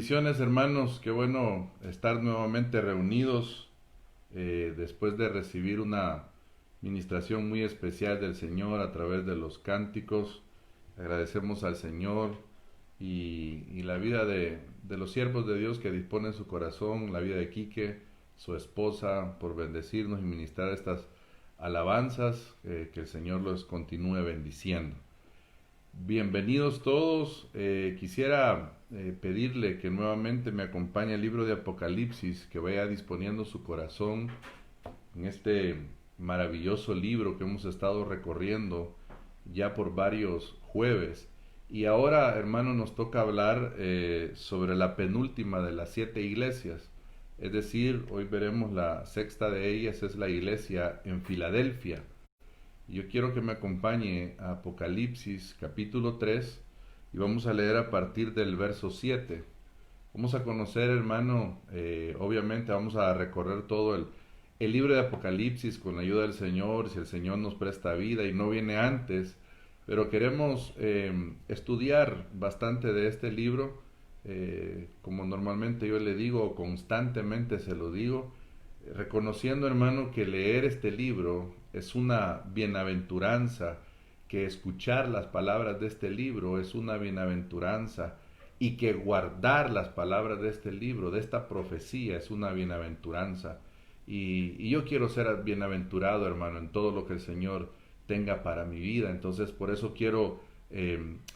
Bendiciones, hermanos. Qué bueno estar nuevamente reunidos después de recibir una ministración muy especial del Señor a través de los cánticos. Agradecemos al Señor y la vida de los siervos de Dios que disponen su corazón, la vida de Quique, su esposa, por bendecirnos y ministrar estas alabanzas. Que el Señor los continúe bendiciendo. Bienvenidos todos. Quisiera pedirle que nuevamente me acompañe el libro de Apocalipsis, que vaya disponiendo su corazón en este maravilloso libro que hemos estado recorriendo ya por varios jueves. Y ahora, hermano, nos toca hablar sobre la penúltima de las 7 iglesias. Es decir, hoy veremos la sexta de ellas, es la iglesia en Filadelfia. Yo quiero que me acompañe a Apocalipsis capítulo 3 y vamos a leer a partir del verso 7. Vamos a conocer, hermano, obviamente vamos a recorrer todo el libro de Apocalipsis con la ayuda del Señor, si el Señor nos presta vida y no viene antes, pero queremos estudiar bastante de este libro, como normalmente yo le digo, constantemente se lo digo, reconociendo, hermano, que leer este libro es una bienaventuranza, que escuchar las palabras de este libro es una bienaventuranza, y que guardar las palabras de este libro, de esta profecía, es una bienaventuranza. Y yo quiero ser bienaventurado, hermano, en todo lo que el Señor tenga para mi vida. Entonces, por eso quiero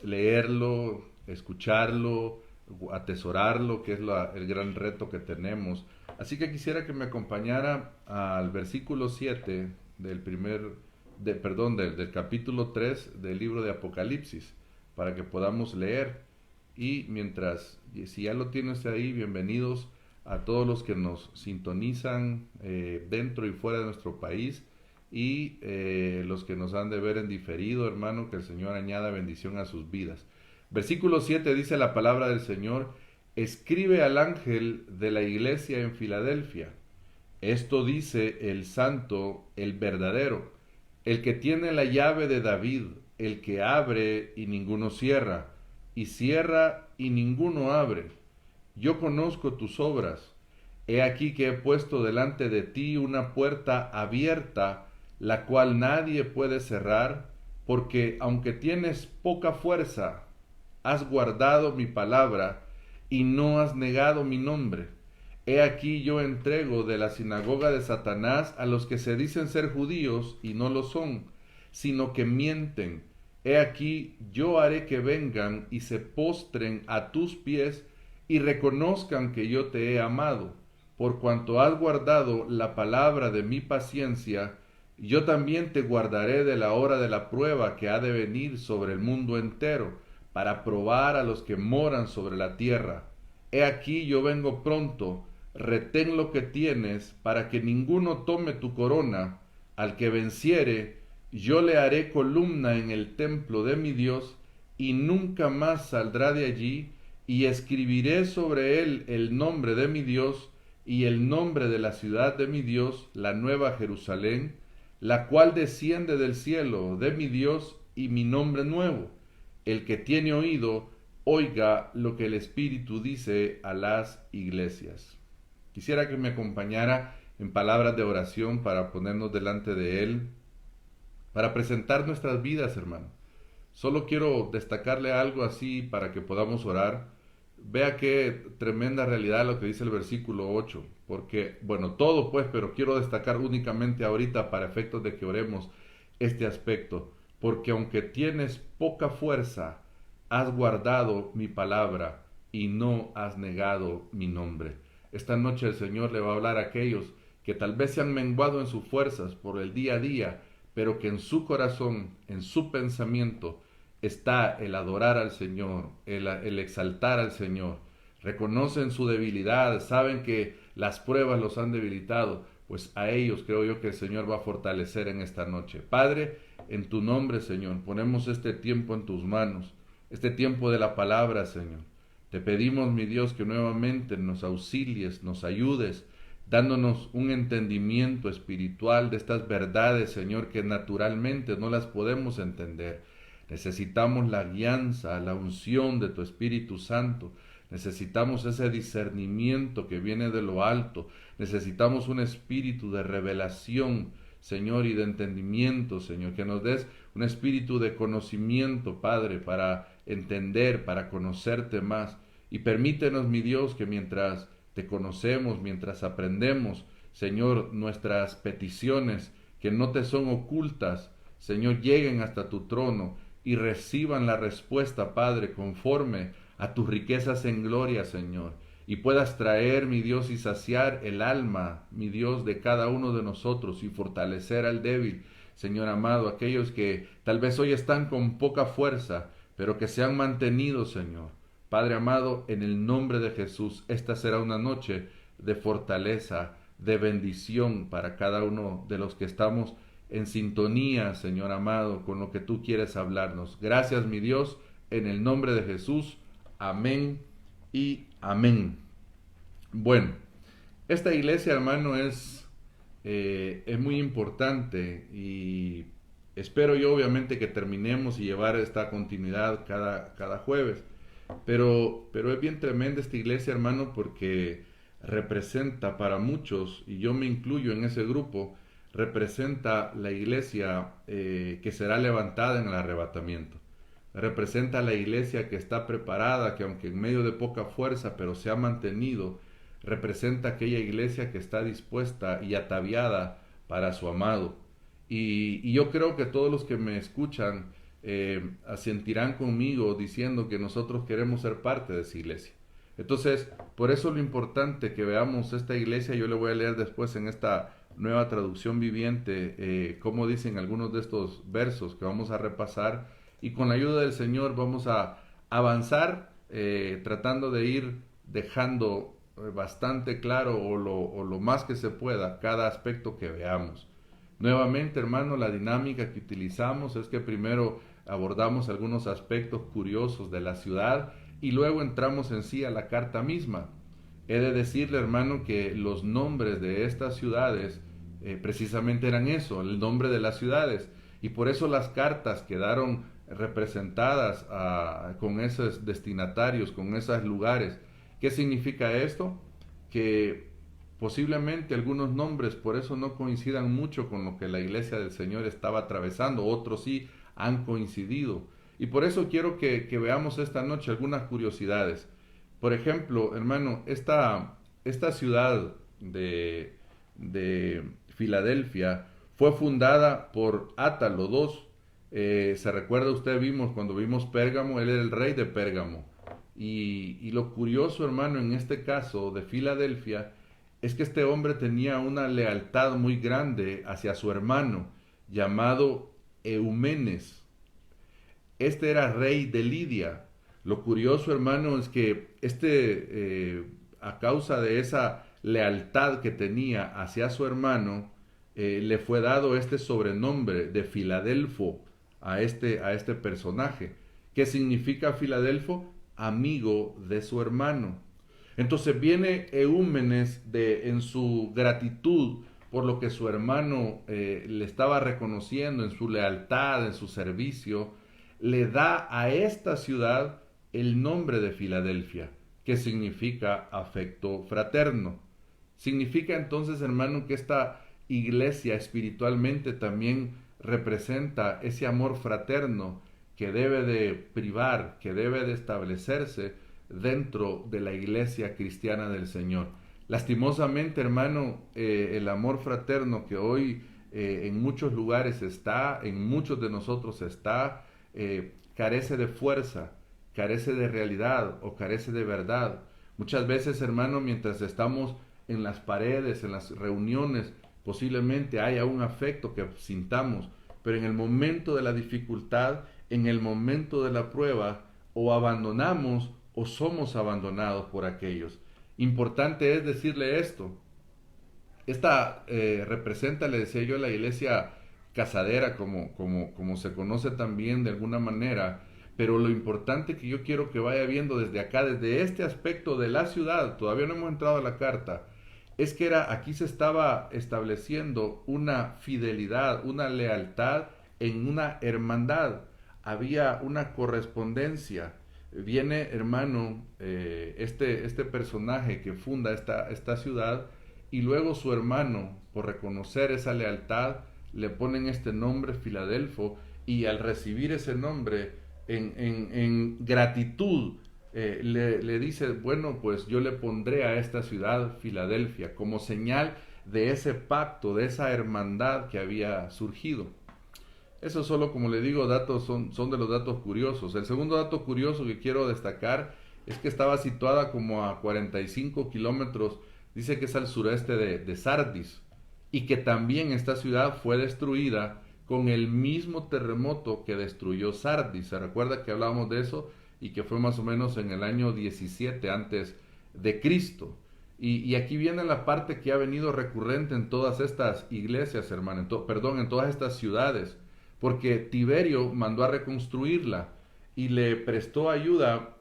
leerlo, escucharlo, atesorarlo, que es el gran reto que tenemos. Así que quisiera que me acompañara al versículo 7 del capítulo 3 del libro de Apocalipsis, para que podamos leer. Y mientras, si ya lo tienes ahí, bienvenidos a todos los que nos sintonizan dentro y fuera de nuestro país, y los que nos han de ver en diferido, hermano, que el Señor añada bendición a sus vidas. Versículo 7 dice la palabra del Señor: escribe al ángel de la iglesia en Filadelfia. Esto dice el santo, el verdadero, el que tiene la llave de David, el que abre y ninguno cierra, y cierra y ninguno abre. Yo conozco tus obras. He aquí que he puesto delante de ti una puerta abierta, la cual nadie puede cerrar, porque aunque tienes poca fuerza, has guardado mi palabra y no has negado mi nombre. He aquí yo entrego de la sinagoga de Satanás a los que se dicen ser judíos y no lo son, sino que mienten. He aquí yo haré que vengan y se postren a tus pies y reconozcan que yo te he amado. Por cuanto has guardado la palabra de mi paciencia, yo también te guardaré de la hora de la prueba que ha de venir sobre el mundo entero, para probar a los que moran sobre la tierra. He aquí yo vengo pronto. Retén lo que tienes, para que ninguno tome tu corona. Al que venciere, yo le haré columna en el templo de mi Dios, y nunca más saldrá de allí, y escribiré sobre él el nombre de mi Dios, y el nombre de la ciudad de mi Dios, la nueva Jerusalén, la cual desciende del cielo de mi Dios, y mi nombre nuevo. El que tiene oído, oiga lo que el Espíritu dice a las iglesias. Quisiera que me acompañara en palabras de oración para ponernos delante de Él, para presentar nuestras vidas, hermano. Solo quiero destacarle algo así para que podamos orar. Vea qué tremenda realidad lo que dice el versículo 8, porque, bueno, todo pues, pero quiero destacar únicamente ahorita para efectos de que oremos este aspecto. Porque aunque tienes poca fuerza, has guardado mi palabra y no has negado mi nombre. Esta noche el Señor le va a hablar a aquellos que tal vez se han menguado en sus fuerzas por el día a día, pero que en su corazón, en su pensamiento, está el adorar al Señor, el exaltar al Señor. Reconocen su debilidad, saben que las pruebas los han debilitado, pues a ellos creo yo que el Señor va a fortalecer en esta noche. Padre, en tu nombre, Señor, ponemos este tiempo en tus manos, este tiempo de la palabra, Señor. Te pedimos, mi Dios, que nuevamente nos auxilies, nos ayudes, dándonos un entendimiento espiritual de estas verdades, Señor, que naturalmente no las podemos entender. Necesitamos la guianza, la unción de tu Espíritu Santo. Necesitamos ese discernimiento que viene de lo alto. Necesitamos un espíritu de revelación, Señor, y de entendimiento, Señor. Que nos des un espíritu de conocimiento, Padre, para entender, para conocerte más. Y permítenos, mi Dios, que mientras te conocemos, mientras aprendemos, Señor, nuestras peticiones que no te son ocultas, Señor, lleguen hasta tu trono y reciban la respuesta, Padre, conforme a tus riquezas en gloria, Señor. Y puedas traer, mi Dios, y saciar el alma, mi Dios, de cada uno de nosotros y fortalecer al débil, Señor amado, aquellos que tal vez hoy están con poca fuerza, pero que se han mantenido, Señor. Padre amado, en el nombre de Jesús, esta será una noche de fortaleza, de bendición para cada uno de los que estamos en sintonía, Señor amado, con lo que tú quieres hablarnos. Gracias, mi Dios, en el nombre de Jesús. Amén y amén. Bueno, esta iglesia, hermano, es muy importante y espero yo obviamente que terminemos y llevar esta continuidad cada jueves. Pero es bien tremenda esta iglesia, hermano, porque representa para muchos, y yo me incluyo en ese grupo, representa la iglesia que será levantada en el arrebatamiento. Representa la iglesia que está preparada, que aunque en medio de poca fuerza, pero se ha mantenido. Representa aquella iglesia que está dispuesta y ataviada para su amado. Y yo creo que todos los que me escuchan asentirán conmigo diciendo que nosotros queremos ser parte de esa iglesia. Entonces, por eso lo importante que veamos esta iglesia, yo le voy a leer después en esta nueva traducción viviente, como dicen algunos de estos versos que vamos a repasar, y con la ayuda del Señor vamos a avanzar tratando de ir dejando bastante claro o lo más que se pueda cada aspecto que veamos. Nuevamente, hermano, la dinámica que utilizamos es que primero abordamos algunos aspectos curiosos de la ciudad y luego entramos en sí a la carta misma. He de decirle, hermano, que los nombres de estas ciudades precisamente eran eso, el nombre de las ciudades, y por eso las cartas quedaron representadas con esos destinatarios, con esos lugares. ¿Qué significa esto? Que posiblemente algunos nombres por eso no coincidan mucho con lo que la iglesia del Señor estaba atravesando, otros sí han coincidido. Y por eso quiero que veamos esta noche algunas curiosidades. Por ejemplo, hermano, esta ciudad de Filadelfia fue fundada por Átalo II. Se recuerda usted, cuando vimos Pérgamo, él era el rey de Pérgamo. Y lo curioso, hermano, en este caso de Filadelfia, es que este hombre tenía una lealtad muy grande hacia su hermano, llamado Eumenes. Este era rey de Lidia. Lo curioso, hermano, es que a causa de esa lealtad que tenía hacia su hermano, le fue dado este sobrenombre de Filadelfo a este personaje. ¿Qué significa Filadelfo? Amigo de su hermano. Entonces viene Eúmenes en su gratitud por lo que su hermano le estaba reconociendo en su lealtad, en su servicio, le da a esta ciudad el nombre de Filadelfia, que significa afecto fraterno. Significa entonces, hermano, que esta iglesia espiritualmente también representa ese amor fraterno que debe de privar, que debe de establecerse dentro de la iglesia cristiana del Señor. Lastimosamente, hermano, el amor fraterno que hoy en muchos lugares está, en muchos de nosotros está, carece de fuerza, carece de realidad o carece de verdad. Muchas veces, hermano, mientras estamos en las paredes, en las reuniones, posiblemente haya un afecto que sintamos, pero en el momento de la dificultad, en el momento de la prueba, o abandonamos o somos abandonados por aquellos. Importante es decirle esto. Esta representa, le decía yo, la iglesia casadera, como se conoce también de alguna manera, pero lo importante que yo quiero que vaya viendo desde acá, desde este aspecto de la ciudad, todavía no hemos entrado a la carta, es que aquí se estaba estableciendo una fidelidad, una lealtad en una hermandad. Había una correspondencia. viene, hermano, este personaje que funda esta ciudad, y luego su hermano, por reconocer esa lealtad, le ponen este nombre Filadelfo, y al recibir ese nombre, en gratitud, le dice, bueno, pues yo le pondré a esta ciudad Filadelfia, como señal de ese pacto, de esa hermandad que había surgido. Eso solo, como le digo, son de los datos curiosos. El segundo dato curioso que quiero destacar es que estaba situada como a 45 kilómetros, dice que es al sureste de Sardis, y que también esta ciudad fue destruida con el mismo terremoto que destruyó Sardis. ¿Se recuerda que hablábamos de eso? Y que fue más o menos en el año 17 antes de Cristo. Y aquí viene la parte que ha venido recurrente en todas estas iglesias, hermano, en todas estas ciudades, porque Tiberio mandó a reconstruirla y le prestó ayuda,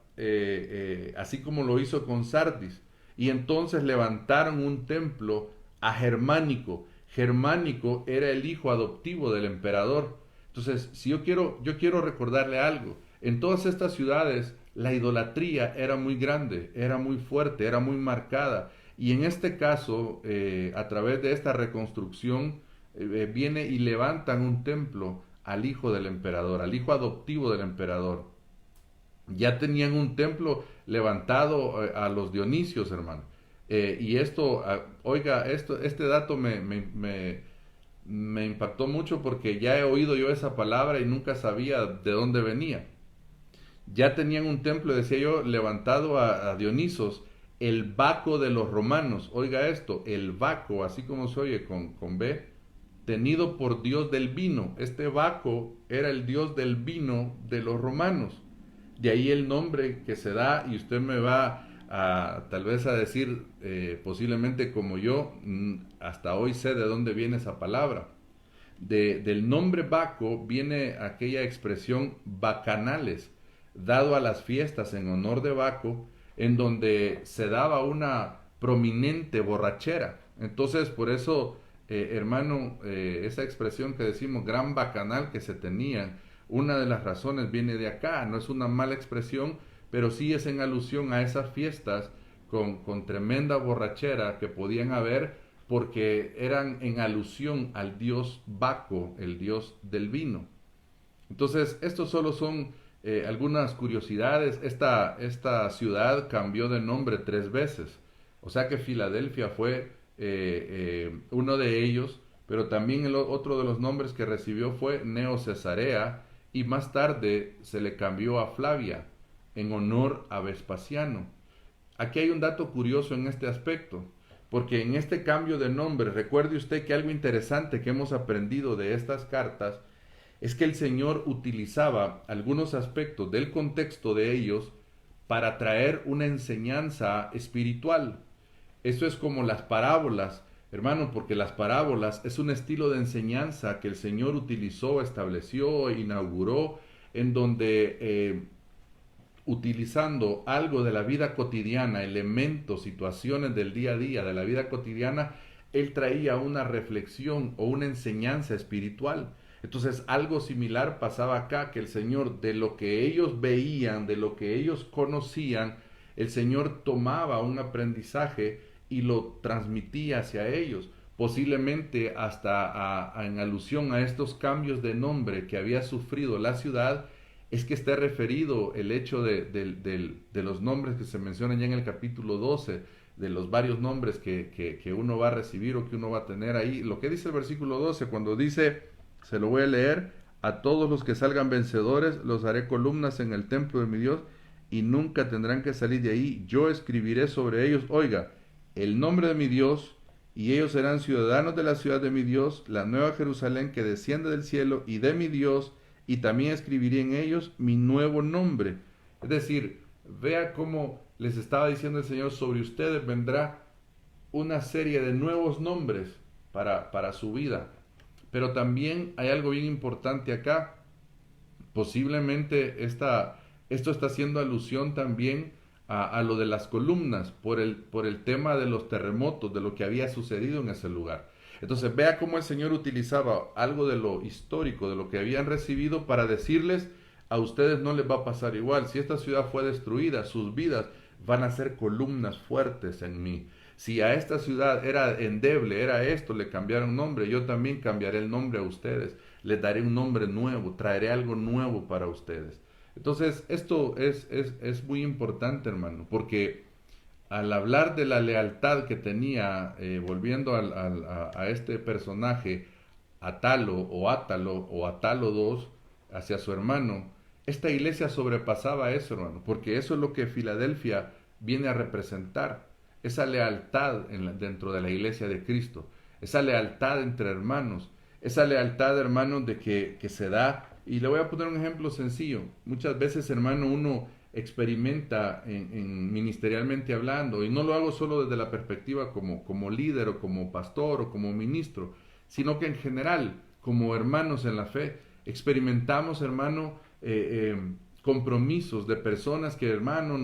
así como lo hizo con Sardis. Y entonces levantaron un templo a Germánico. Germánico era el hijo adoptivo del emperador. Entonces, si yo quiero recordarle algo, en todas estas ciudades la idolatría era muy grande, era muy fuerte, era muy marcada. Y en este caso, a través de esta reconstrucción, viene y levantan un templo al hijo del emperador, al hijo adoptivo del emperador. Ya tenían un templo levantado a los Dionisios, hermano. Y esto, oiga, este dato me impactó mucho porque ya he oído yo esa palabra y nunca sabía de dónde venía. Ya tenían un templo, decía yo, levantado a Dionisos, el Baco de los romanos. Oiga esto, el Baco, así como se oye con B, tenido por dios del vino. Este Baco era el dios del vino de los romanos. De ahí el nombre que se da, y usted me va tal vez a decir, posiblemente como yo, hasta hoy sé de dónde viene esa palabra. Del nombre Baco viene aquella expresión bacanales, dado a las fiestas en honor de Baco, en donde se daba una prominente borrachera. Entonces, por eso, hermano, esa expresión que decimos, gran bacanal que se tenía, una de las razones viene de acá. No es una mala expresión, pero sí es en alusión a esas fiestas con tremenda borrachera que podían haber, porque eran en alusión al dios Baco, el dios del vino. Entonces, estos solo son algunas curiosidades. Esta ciudad cambió de nombre 3 veces. O sea que Filadelfia fue uno de ellos, pero también el otro de los nombres que recibió fue Neo Cesarea, y más tarde se le cambió a Flavia en honor a Vespasiano. Aquí hay un dato curioso en este aspecto, porque en este cambio de nombre, recuerde usted que algo interesante que hemos aprendido de estas cartas es que el Señor utilizaba algunos aspectos del contexto de ellos para traer una enseñanza espiritual. Esto es como las parábolas, hermano, porque las parábolas es un estilo de enseñanza que el Señor utilizó, estableció, inauguró, en donde utilizando algo de la vida cotidiana, elementos, situaciones del día a día de la vida cotidiana, Él traía una reflexión o una enseñanza espiritual. Entonces algo similar pasaba acá, que el Señor, de lo que ellos veían, de lo que ellos conocían, el Señor tomaba un aprendizaje y lo transmitía hacia ellos, posiblemente hasta en alusión a estos cambios de nombre que había sufrido la ciudad. Es que esté referido el hecho de los nombres que se mencionan ya en el capítulo 12, de los varios nombres que uno va a recibir o que uno va a tener ahí. Lo que dice el versículo 12, cuando dice, se lo voy a leer: a todos los que salgan vencedores los haré columnas en el templo de mi Dios, y nunca tendrán que salir de ahí. Yo escribiré sobre ellos, oiga, el nombre de mi Dios, y ellos serán ciudadanos de la ciudad de mi Dios, la nueva Jerusalén que desciende del cielo, y de mi Dios, y también escribiré en ellos mi nuevo nombre. Es decir, vea cómo les estaba diciendo el Señor, sobre ustedes vendrá una serie de nuevos nombres para su vida. Pero también hay algo bien importante acá. Posiblemente esto está haciendo alusión también a lo de las columnas, por el tema de los terremotos, de lo que había sucedido en ese lugar. Entonces vea cómo el Señor utilizaba algo de lo histórico, de lo que habían recibido, para decirles a ustedes no les va a pasar igual. Si esta ciudad fue destruida, sus vidas van a ser columnas fuertes en mí. Si a esta ciudad era endeble, era esto, le cambiaron nombre, yo también cambiaré el nombre a ustedes. Les daré un nombre nuevo, traeré algo nuevo para ustedes. Entonces, esto es muy importante, hermano, porque al hablar de la lealtad que tenía, volviendo a este personaje, Atalo o Átalo o Atalo II, hacia su hermano, esta iglesia sobrepasaba eso, hermano, porque eso es lo que Filadelfia viene a representar, esa lealtad dentro de la iglesia de Cristo, esa lealtad entre hermanos, esa lealtad, hermanos, de que se da. Y le voy a poner un ejemplo sencillo. Muchas veces, hermano, uno experimenta ministerialmente hablando, y no lo hago solo desde la perspectiva como líder o como pastor o como ministro, sino que en general, como hermanos en la fe, experimentamos, hermano, compromisos de personas que, hermano,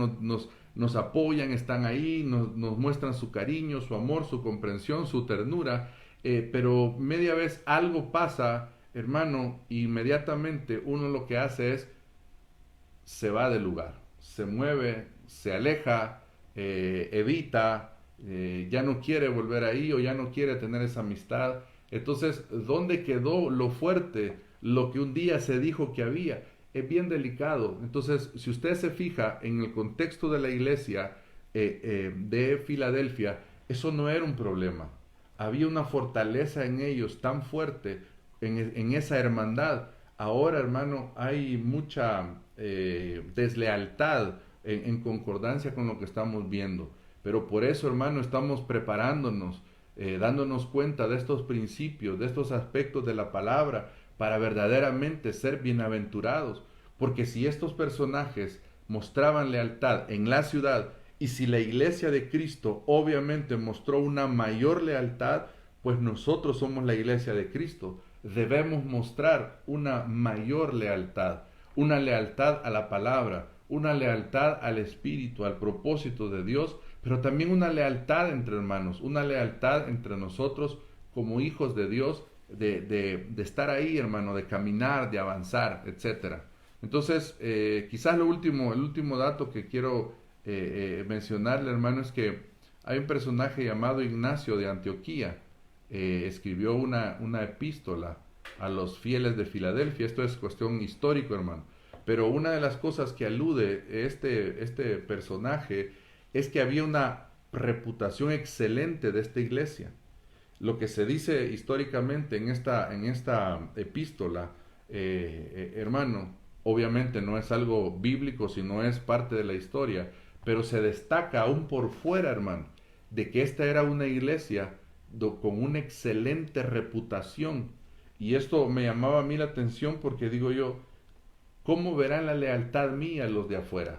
nos apoyan, están ahí, nos muestran su cariño, su amor, su comprensión, su ternura, pero media vez algo pasa, hermano, inmediatamente uno lo que hace es se va del lugar, se mueve, se aleja, evita, ya no quiere volver ahí o ya no quiere tener esa amistad. Entonces, ¿dónde quedó lo fuerte, lo que un día se dijo que había? Es bien delicado. Entonces, si usted se fija en el contexto de la iglesia de Filadelfia, eso no era un problema. Había una fortaleza en ellos tan fuerte, en esa hermandad. Ahora, hermano, hay mucha deslealtad en concordancia con lo que estamos viendo. Pero por eso, hermano, estamos preparándonos, dándonos cuenta de estos principios, de estos aspectos de la palabra, para verdaderamente ser bienaventurados. Porque si estos personajes mostraban lealtad en la ciudad, y si la iglesia de Cristo obviamente mostró una mayor lealtad, pues nosotros somos la iglesia de Cristo. Debemos mostrar una mayor lealtad, una lealtad a la palabra, una lealtad al Espíritu, al propósito de Dios, pero también una lealtad entre hermanos, una lealtad entre nosotros como hijos de Dios, de estar ahí, hermano, de caminar, de avanzar, etcétera. Entonces, quizás el último dato que quiero mencionarle, hermano, es que hay un personaje llamado Ignacio de Antioquía, escribió una epístola a los fieles de Filadelfia. Esto es cuestión histórica, hermano. Pero una de las cosas que alude este personaje es que había una reputación excelente de esta iglesia. Lo que se dice históricamente en esta epístola, hermano, obviamente no es algo bíblico, sino es parte de la historia, pero se destaca aún por fuera, hermano, de que esta era una iglesia con una excelente reputación. Y esto me llamaba a mí la atención porque digo yo, ¿cómo verán la lealtad mía los de afuera?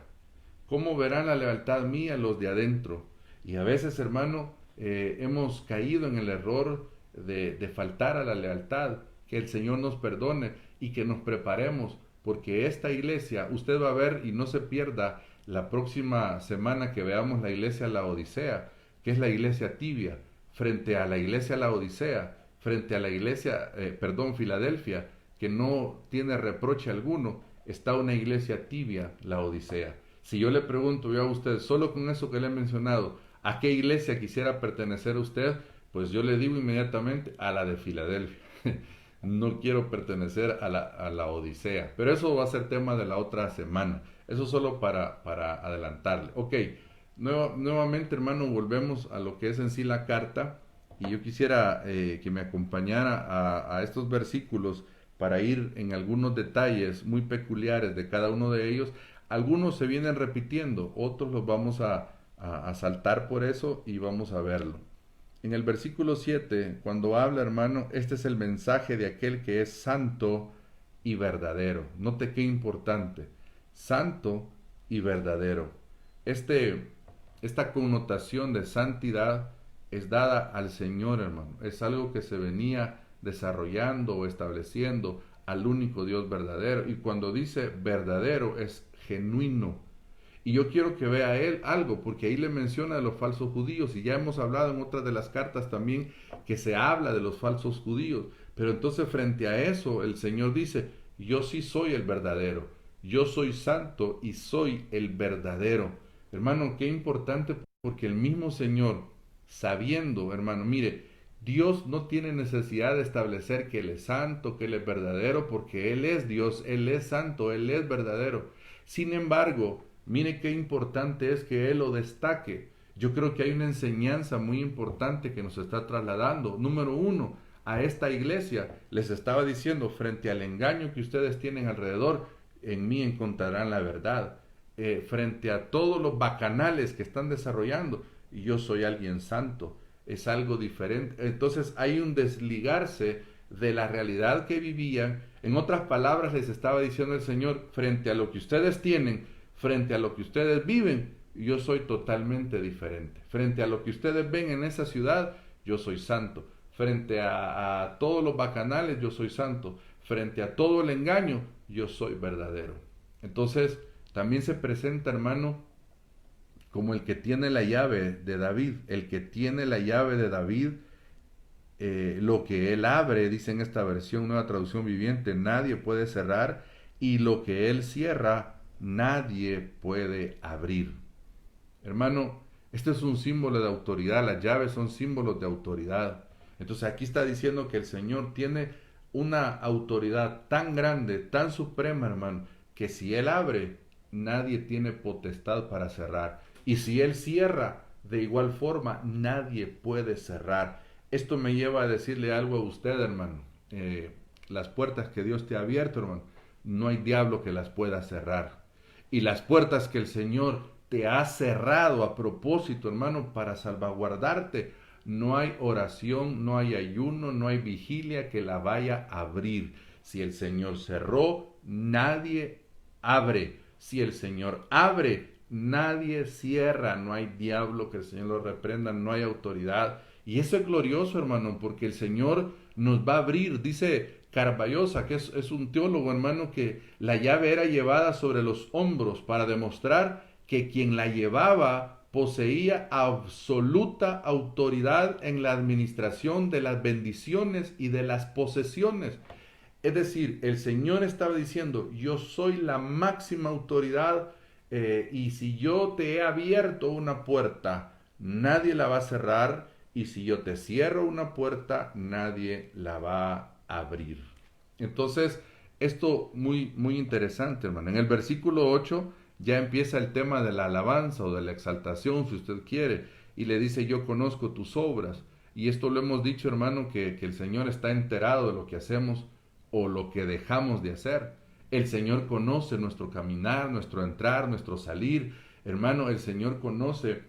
¿Cómo verán la lealtad mía los de adentro? Y a veces, hermano, hemos caído en el error de faltar a la lealtad. Que el Señor nos perdone y que nos preparemos, porque esta iglesia, usted va a ver y no se pierda la próxima semana que veamos la iglesia Laodicea, que es la iglesia tibia, frente a la iglesia Laodicea, frente a la iglesia, Filadelfia, que no tiene reproche alguno, está una iglesia tibia, Laodicea. Si yo le pregunto yo a usted, solo con eso que le he mencionado, ¿a qué iglesia quisiera pertenecer usted? Pues yo le digo inmediatamente a la de Filadelfia. No quiero pertenecer a la Odisea, pero eso va a ser tema de la otra semana. Eso solo para adelantarle. Ok, nuevamente, hermano, volvemos a lo que es en sí la carta, y yo quisiera que me acompañara a estos versículos para ir en algunos detalles muy peculiares de cada uno de ellos. Algunos se vienen repitiendo, otros los vamos a saltar por eso y vamos a verlo. En el versículo 7, cuando habla, hermano, este es el mensaje de aquel que es santo y verdadero. Note qué importante, santo y verdadero. Esta connotación de santidad es dada al Señor, hermano. Es algo que se venía desarrollando o estableciendo al único Dios verdadero. Y cuando dice verdadero, es genuino. Y yo quiero que vea él algo, porque ahí le menciona de los falsos judíos, y ya hemos hablado en otras de las cartas también que se habla de los falsos judíos. Pero entonces frente a eso el Señor dice, yo sí soy el verdadero. yo soy santo y soy el verdadero. Hermano, qué importante, porque el mismo Señor, sabiendo, hermano, mire, Dios no tiene necesidad de establecer que Él es santo, que Él es verdadero, porque Él es Dios, Él es santo, Él es verdadero. Sin embargo, mire qué importante es que Él lo destaque. Yo creo que hay una enseñanza muy importante que nos está trasladando. Número uno, a esta iglesia les estaba diciendo, frente al engaño que ustedes tienen alrededor, en mí encontrarán la verdad. Frente a todos los bacanales que están desarrollando, yo soy alguien santo, es algo diferente. Entonces hay un desligarse de la realidad que vivían. En otras palabras, les estaba diciendo el Señor, frente a lo que ustedes tienen, frente a lo que ustedes viven, yo soy totalmente diferente. Frente a lo que ustedes ven en esa ciudad, yo soy santo. Frente a todos los bacanales, yo soy santo. Frente a todo el engaño, yo soy verdadero. Entonces, también se presenta, hermano, como el que tiene la llave de David. El que tiene la llave de David, lo que él abre, dice en esta versión, nueva traducción viviente, nadie puede cerrar, y lo que él cierra, nadie puede abrir. Hermano, este es un símbolo de autoridad, las llaves son símbolos de autoridad. Entonces aquí está diciendo que el Señor tiene una autoridad tan grande, tan suprema, hermano, que si Él abre, nadie tiene potestad para cerrar. Y si Él cierra, de igual forma, nadie puede cerrar. Esto me lleva a decirle algo a usted, hermano. Las puertas que Dios te ha abierto, hermano, no hay diablo que las pueda cerrar. Y las puertas que el Señor te ha cerrado a propósito, hermano, para salvaguardarte, no hay oración, no hay ayuno, no hay vigilia que la vaya a abrir. Si el Señor cerró, nadie abre. Si el Señor abre, nadie cierra. No hay diablo que el Señor lo reprenda, no hay autoridad. Y eso es glorioso, hermano, porque el Señor nos va a abrir. Dice Carballosa, que es un teólogo, hermano, que la llave era llevada sobre los hombros para demostrar que quien la llevaba poseía absoluta autoridad en la administración de las bendiciones y de las posesiones. Es decir, el Señor estaba diciendo, yo soy la máxima autoridad, y si yo te he abierto una puerta, nadie la va a cerrar, y si yo te cierro una puerta, nadie la va a abrir. Entonces, esto muy interesante, hermano. En el versículo 8 ya empieza el tema de la alabanza o de la exaltación, si usted quiere, y le dice, yo conozco tus obras. Y esto lo hemos dicho, hermano, que el Señor está enterado de lo que hacemos o lo que dejamos de hacer. El Señor conoce nuestro caminar, nuestro entrar, nuestro salir. Hermano, el Señor conoce,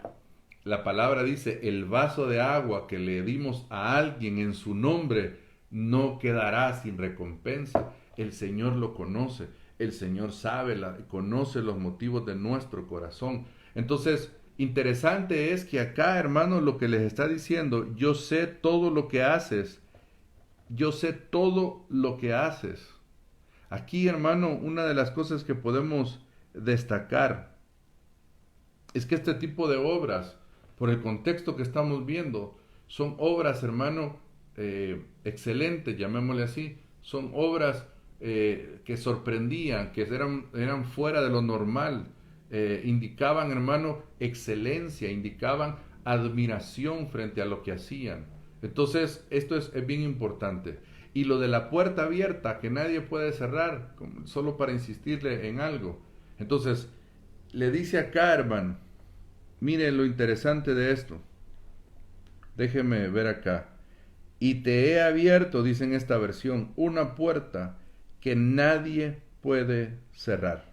la palabra dice, el vaso de agua que le dimos a alguien en su nombre no quedará sin recompensa. El Señor lo conoce. El Señor sabe, conoce los motivos de nuestro corazón. Entonces, interesante es que acá, hermano, lo que les está diciendo, yo sé todo lo que haces. Yo sé todo lo que haces. Aquí, hermano, una de las cosas que podemos destacar es que este tipo de obras, por el contexto que estamos viendo, son obras, hermano, excelentes, llamémosle así. Son obras que sorprendían, que eran fuera de lo normal. Indicaban, hermano, excelencia, indicaban admiración frente a lo que hacían. Entonces, esto es bien importante. Y lo de la puerta abierta que nadie puede cerrar, solo para insistirle en algo. Entonces, le dice a Carman, miren lo interesante de esto. Déjeme ver acá. Y te he abierto, dice en esta versión, una puerta que nadie puede cerrar.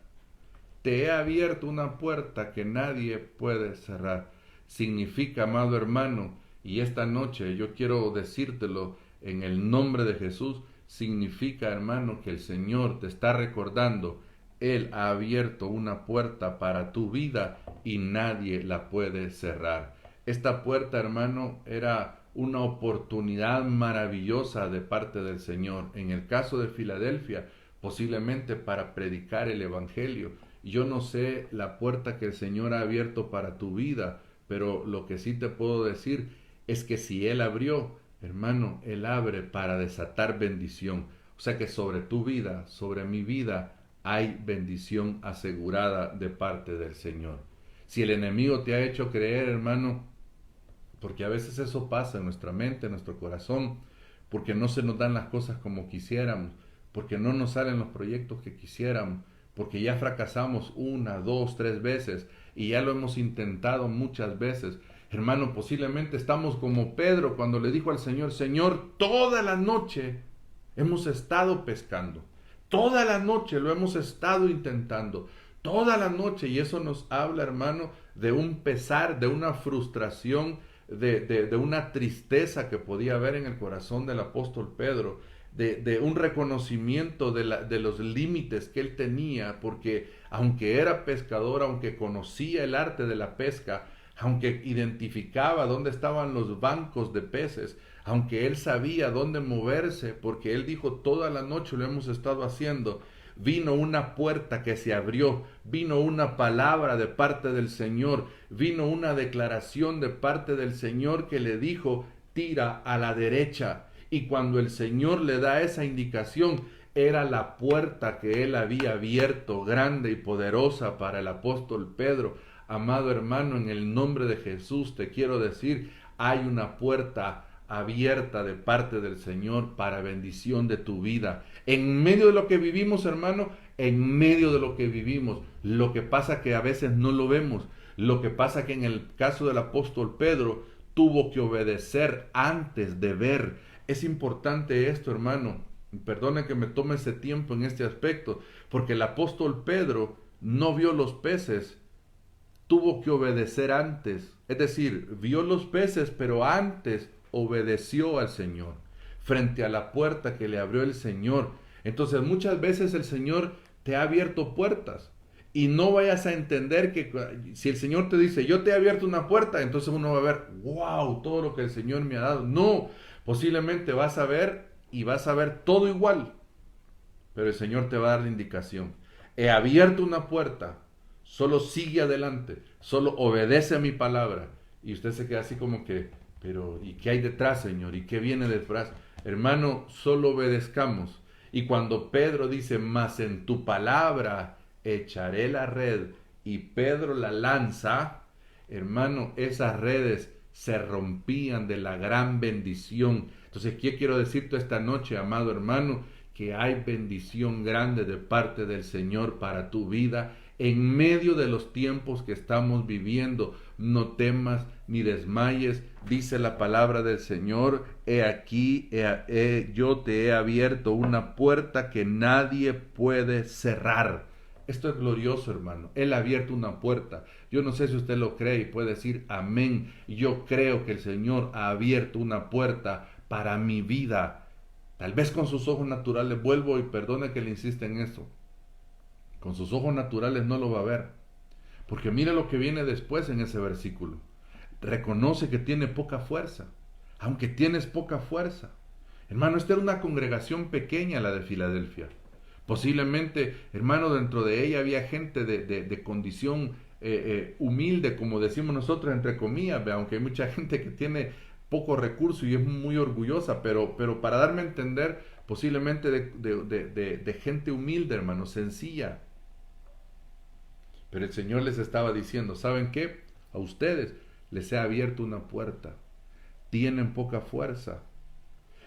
Te he abierto una puerta que nadie puede cerrar. Significa, amado hermano, y esta noche yo quiero decírtelo en el nombre de Jesús, significa, hermano, que el Señor te está recordando, Él ha abierto una puerta para tu vida y nadie la puede cerrar. Esta puerta, hermano, era una oportunidad maravillosa de parte del Señor. En el caso de Filadelfia, posiblemente para predicar el Evangelio. Yo no sé la puerta que el Señor ha abierto para tu vida, pero lo que sí te puedo decir es que si Él abrió, hermano, Él abre para desatar bendición. O sea que sobre tu vida, sobre mi vida, hay bendición asegurada de parte del Señor. Si el enemigo te ha hecho creer, hermano, porque a veces eso pasa en nuestra mente, en nuestro corazón, porque no se nos dan las cosas como quisiéramos, porque no nos salen los proyectos que quisiéramos, porque ya fracasamos una, dos, tres veces y ya lo hemos intentado muchas veces. Hermano, posiblemente estamos como Pedro cuando le dijo al Señor, Señor, toda la noche hemos estado pescando, toda la noche lo hemos estado intentando, toda la noche, y eso nos habla, hermano, de un pesar, de una frustración, de una tristeza que podía haber en el corazón del apóstol Pedro, de un reconocimiento de los límites que él tenía, porque aunque era pescador, aunque conocía el arte de la pesca, aunque identificaba dónde estaban los bancos de peces, aunque él sabía dónde moverse, porque él dijo toda la noche lo hemos estado haciendo, vino una puerta que se abrió, vino una palabra de parte del Señor, vino una declaración de parte del Señor que le dijo, tira a la derecha. Y cuando el Señor le da esa indicación, era la puerta que él había abierto, grande y poderosa para el apóstol Pedro. Amado hermano, en el nombre de Jesús te quiero decir, hay una puerta abierta de parte del Señor para bendición de tu vida. En medio de lo que vivimos, hermano, en medio de lo que vivimos, lo que pasa que a veces no lo vemos, lo que pasa que en el caso del apóstol Pedro tuvo que obedecer antes de ver. Es importante esto, hermano. Perdone que me tome ese tiempo en este aspecto, porque el apóstol Pedro no vio los peces, tuvo que obedecer antes. Es decir, vio los peces, pero antes obedeció al Señor, frente a la puerta que le abrió el Señor. Entonces muchas veces el Señor te ha abierto puertas. Y no vayas a entender que si el Señor te dice, yo te he abierto una puerta, entonces uno va a ver, wow, todo lo que el Señor me ha dado. No, posiblemente vas a ver y vas a ver todo igual. Pero el Señor te va a dar la indicación. He abierto una puerta, solo sigue adelante, solo obedece a mi palabra. Y usted se queda así como que, pero ¿y qué hay detrás, Señor? ¿Y qué viene detrás? Hermano, solo obedezcamos. Y cuando Pedro dice, mas en tu palabra echaré la red, y Pedro la lanza, hermano, esas redes se rompían de la gran bendición. Entonces, ¿qué quiero decirte esta noche, amado hermano? Que hay bendición grande de parte del Señor para tu vida en medio de los tiempos que estamos viviendo. No temas ni desmayes, dice la palabra del Señor, he aquí, yo te he abierto una puerta que nadie puede cerrar. Esto es glorioso, hermano. Él ha abierto una puerta. Yo no sé si usted lo cree y puede decir amén. Yo creo que el Señor ha abierto una puerta para mi vida. Tal vez con sus ojos naturales, vuelvo y perdone que le insista en esto. Con sus ojos naturales no lo va a ver. Porque mire lo que viene después en ese versículo. Reconoce que tiene poca fuerza. Aunque tienes poca fuerza. Hermano, esta era una congregación pequeña, la de Filadelfia. Posiblemente, hermano, dentro de ella había gente de condición humilde, como decimos nosotros, entre comillas, aunque hay mucha gente que tiene poco recurso y es muy orgullosa, pero para darme a entender, posiblemente de gente humilde, hermano, sencilla. Pero el Señor les estaba diciendo, ¿saben qué? A ustedes les he abierto una puerta. Tienen poca fuerza.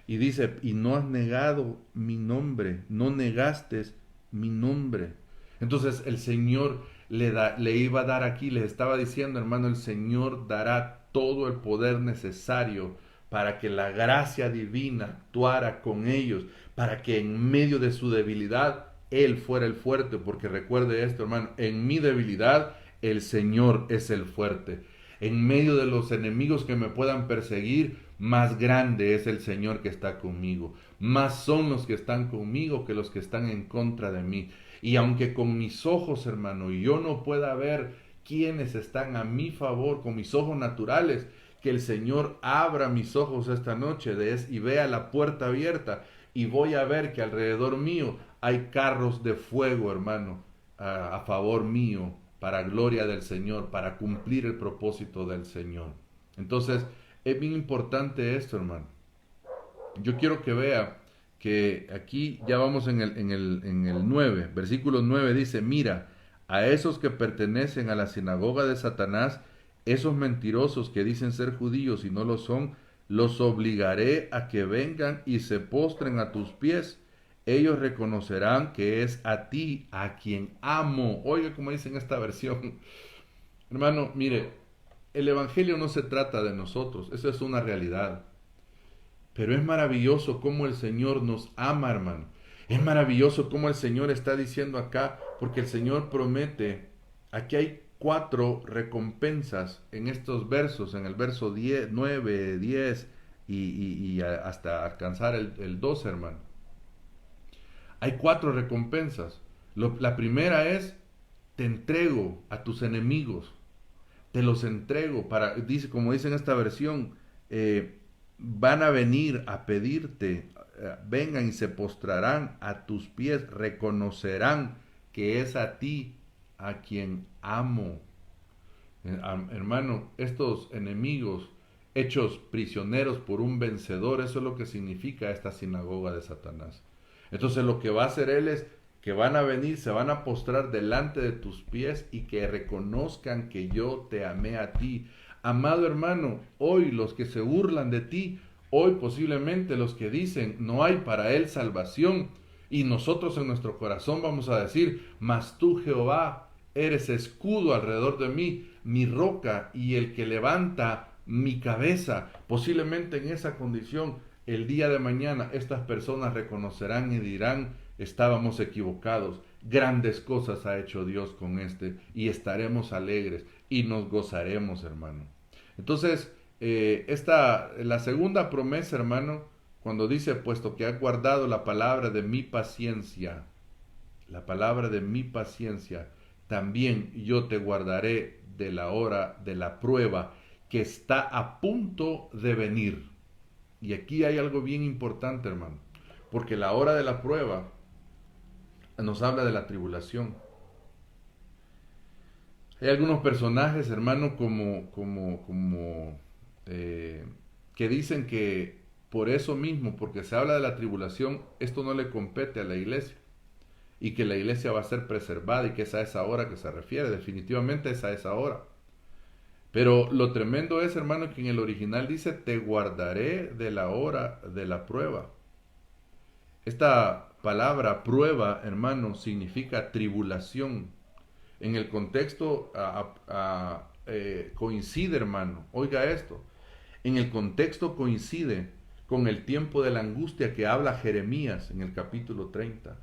Y dice, y no has negado mi nombre, no negaste mi nombre. Entonces el Señor le iba a dar aquí, les estaba diciendo, hermano, el Señor dará todo el poder necesario para que la gracia divina actuara con ellos, para que en medio de su debilidad Él fuera el fuerte, porque recuerde esto, hermano, en mi debilidad el Señor es el fuerte. En medio de los enemigos que me puedan perseguir, más grande es el Señor que está conmigo. Más son los que están conmigo que los que están en contra de mí. Y aunque con mis ojos, hermano, yo no pueda ver quiénes están a mi favor, con mis ojos naturales, que el Señor abra mis ojos esta noche y vea la puerta abierta y voy a ver que alrededor mío hay carros de fuego, hermano, a favor mío, para gloria del Señor, para cumplir el propósito del Señor. Entonces, es bien importante esto, hermano. Yo quiero que vea que aquí ya vamos en el 9, versículo 9 dice, mira, a esos que pertenecen a la sinagoga de Satanás, esos mentirosos que dicen ser judíos y no lo son, los obligaré a que vengan y se postren a tus pies. Ellos reconocerán que es a ti a quien amo. Oiga como dice en esta versión. Hermano, mire, el Evangelio no se trata de nosotros, eso es una realidad. Pero es maravilloso cómo el Señor nos ama, hermano. Es maravilloso cómo el Señor está diciendo acá, porque el Señor promete, aquí hay 4 recompensas en estos versos, en el verso 10, 9, 10 y hasta alcanzar el 12, hermano. Hay 4 recompensas. La primera es, te entrego a tus enemigos, te los entrego para, dice, como dice en esta versión, van a venir a pedirte, vengan y se postrarán a tus pies, reconocerán que es a ti a quien amo. Hermano, estos enemigos hechos prisioneros por un vencedor, eso es lo que significa esta sinagoga de Satanás. Entonces lo que va a hacer él es que van a venir, se van a postrar delante de tus pies y que reconozcan que yo te amé a ti. Amado hermano, hoy los que se burlan de ti, hoy posiblemente los que dicen no hay para él salvación, y nosotros en nuestro corazón vamos a decir, mas tú Jehová eres escudo alrededor de mí, mi roca y el que levanta mi cabeza. Posiblemente en esa condición el día de mañana estas personas reconocerán y dirán, estábamos equivocados, grandes cosas ha hecho Dios con este, y estaremos alegres y nos gozaremos, hermano. Entonces, la segunda promesa, hermano, cuando dice, puesto que has guardado la palabra de mi paciencia, la palabra de mi paciencia, también yo te guardaré de la hora de la prueba que está a punto de venir. Y aquí hay algo bien importante, hermano, porque la hora de la prueba nos habla de la tribulación. Hay algunos personajes, hermano, que dicen que por eso mismo, porque se habla de la tribulación, esto no le compete a la iglesia y que la iglesia va a ser preservada y que es a esa hora que se refiere, definitivamente es a esa hora. Pero lo tremendo es, hermano, que en el original dice, te guardaré de la hora de la prueba. Esta palabra prueba, hermano, significa tribulación. En el contexto coincide, hermano, oiga esto, en el contexto coincide con el tiempo de la angustia que habla Jeremías en el capítulo 30,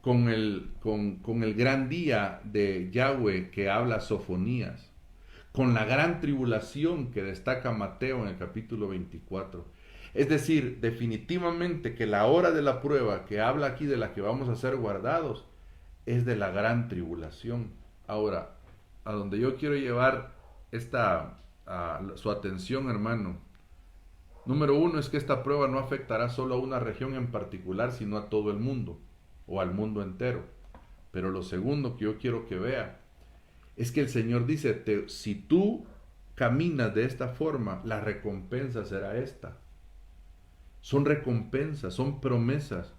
con el gran día de Yahweh que habla Sofonías, con la gran tribulación que destaca Mateo en el capítulo 24. Es decir, definitivamente que la hora de la prueba que habla aquí de la que vamos a ser guardados es de la gran tribulación. Ahora, a donde yo quiero llevar su atención, hermano, número uno es que esta prueba no afectará solo a una región en particular, sino a todo el mundo o al mundo entero. Pero lo segundo que yo quiero que vea es que el Señor dice, si tú caminas de esta forma, la recompensa será esta. Son recompensas, son promesas.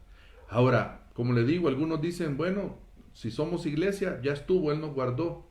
Ahora, como le digo, algunos dicen, bueno, si somos iglesia, ya estuvo, Él nos guardó.